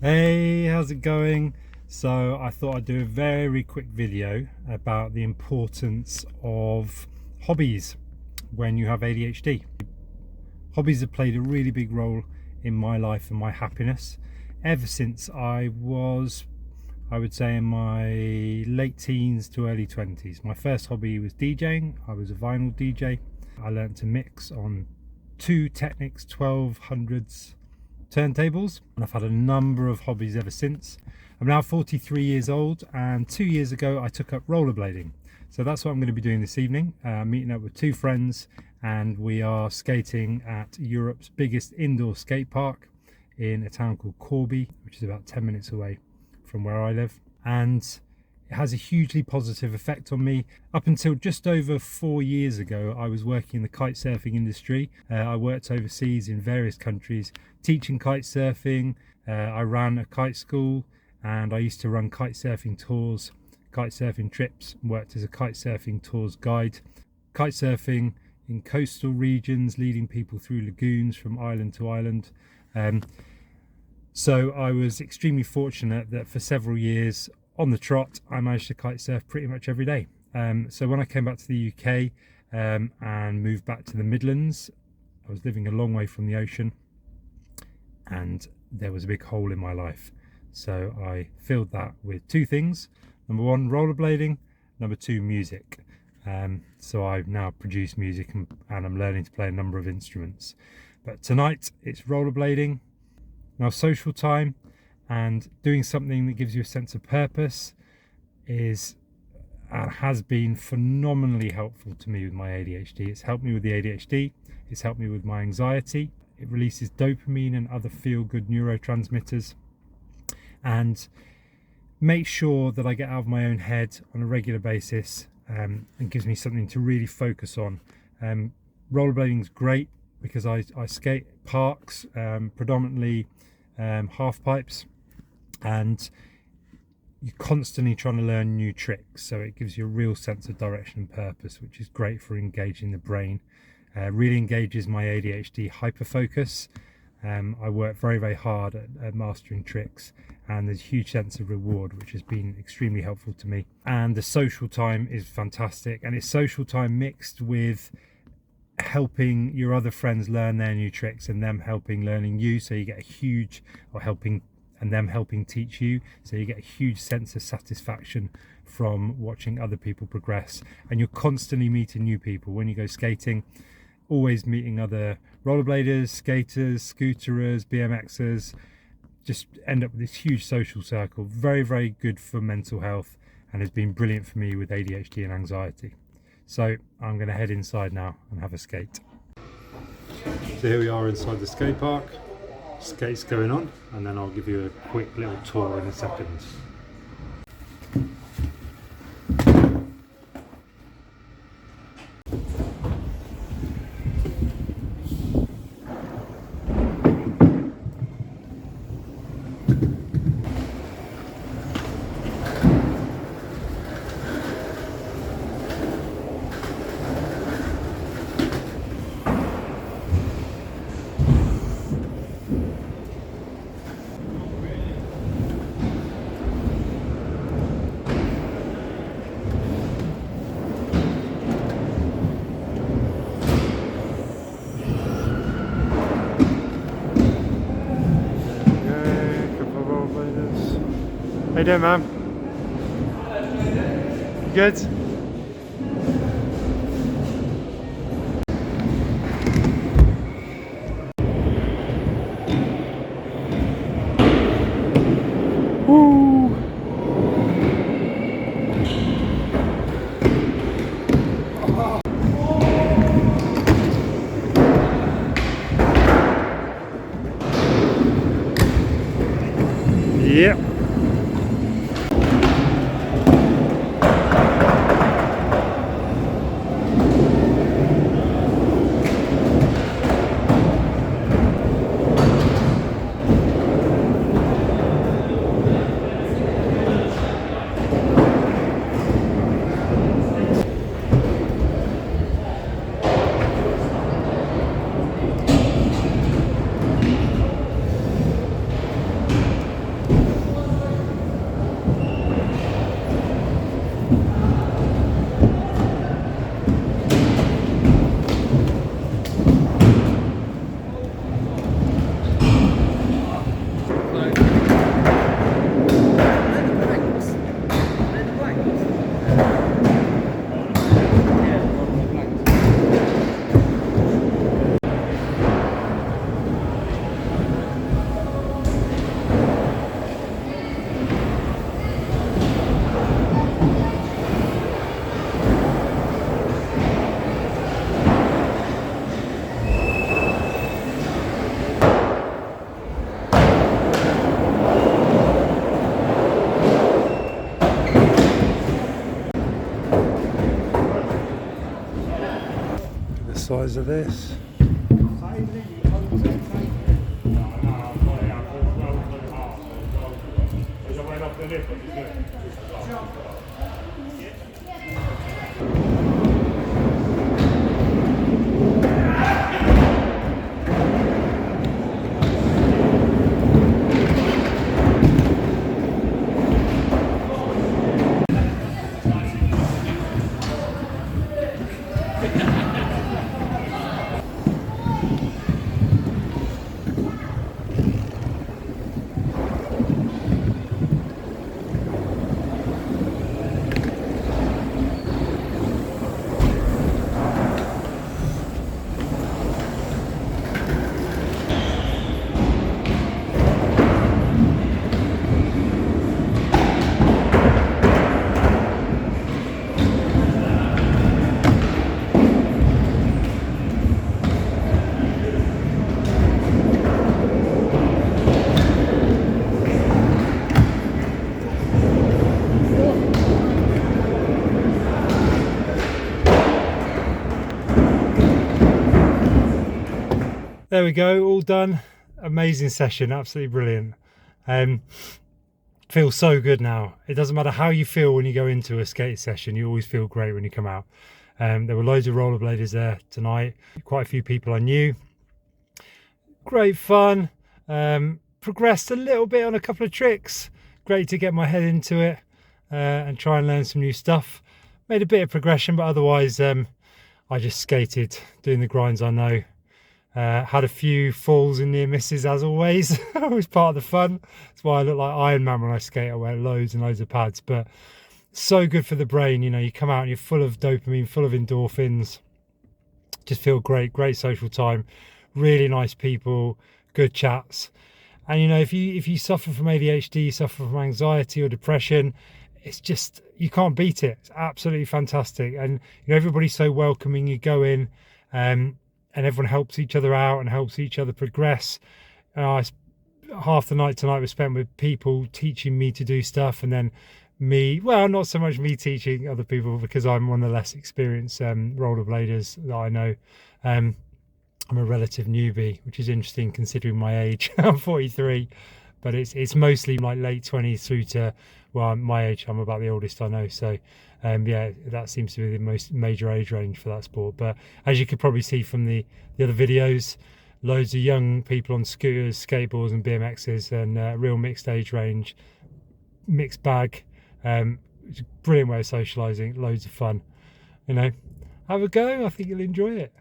Hey, how's it going? So I thought I'd do a very quick video about the importance of hobbies when you have ADHD. Hobbies have played a really big role in my life and my happiness ever since I would say in my late teens to early 20s. My first hobby was DJing. I was a vinyl DJ. I learned to mix on two Technics 1200s turntables, and I've had a number of hobbies ever since. I'm now 43 years old, and 2 years ago I took up rollerblading. So that's what I'm going to be doing this evening, meeting up with two friends, and we are skating at Europe's biggest indoor skate park in a town called Corby, which is about 10 minutes away from where I live. And it has a hugely positive effect on me. Up until just over 4 years ago, I was working in the kite surfing industry. I worked overseas in various countries teaching kite surfing. I ran a kite school, and I used to run kite surfing tours, kite surfing trips, worked as a kite surfing tours guide, kite surfing in coastal regions, leading people through lagoons from island to island. So I was extremely fortunate that for several years on the trot, I managed to kite surf pretty much every day. So when I came back to the UK and moved back to the Midlands, I was living a long way from the ocean, and there was a big hole in my life. So I filled that with two things. Number one, rollerblading. Number two, music. So I now produce music and I'm learning to play a number of instruments. But tonight it's rollerblading. Now social time and doing something that gives you a sense of purpose is has been phenomenally helpful to me with my ADHD. It's helped me with the ADHD. It's helped me with my anxiety. It releases dopamine and other feel-good neurotransmitters, and make sure that I get out of my own head on a regular basis, and gives me something to really focus on. Rollerblading is great because I skate parks, predominantly half pipes, and you're constantly trying to learn new tricks, so it gives you a real sense of direction and purpose, which is great for engaging the brain. Really engages my ADHD hyperfocus. I work very hard at mastering tricks, and there's a huge sense of reward, which has been extremely helpful to me. And the social time is fantastic, and it's social time mixed with helping your other friends learn their new tricks and them helping learning you, so you get a huge, or helping and them helping teach you, so you get a huge sense of satisfaction from watching other people progress. And you're constantly meeting new people when you go skating, always meeting other rollerbladers, skaters, scooterers, BMXers. Just end up with this huge social circle. Very good for mental health, and has been brilliant for me with ADHD and anxiety. So I'm going to head inside now and have a skate. So here we are inside the skate park. Skates going on, and then I'll give you a quick little tour in a second. How you doing, man? Good? Woo! Yep. size of this. There we go, all done. Amazing session, absolutely brilliant. Feels so good now. It doesn't matter how you feel when you go into a skate session, you always feel great when you come out. There were loads of rollerbladers there tonight, quite a few people I knew. Great fun. Progressed a little bit on a couple of tricks. Great to get my head into it and try and learn some new stuff. Made a bit of progression, but otherwise I just skated, doing the grinds I know. Had a few falls and near misses as always. It was part of the fun. That's why I look like Iron Man when I skate. I wear loads and loads of pads, but so good for the brain. You know, you come out and you're full of dopamine, full of endorphins. Just feel great, great social time. Really nice people, good chats. And you know, if you suffer from ADHD, suffer from anxiety or depression, it's just, you can't beat it. It's absolutely fantastic. And you know, everybody's so welcoming. You go in, and everyone helps each other out and helps each other progress. Half the night tonight was spent with people teaching me to do stuff, and then me, well, not so much me teaching other people because I'm one of the less experienced rollerbladers that I know. I'm a relative newbie, which is interesting considering my age. I'm 43, but it's mostly like late 20s through to, well, my age. I'm about the oldest I know. So yeah, that seems to be the most major age range for that sport. But as you could probably see from the other videos, loads of young people on scooters, skateboards and BMXs, and real mixed age range, mixed bag. It's a brilliant way of socializing, loads of fun. You know, have a go. I think you'll enjoy it.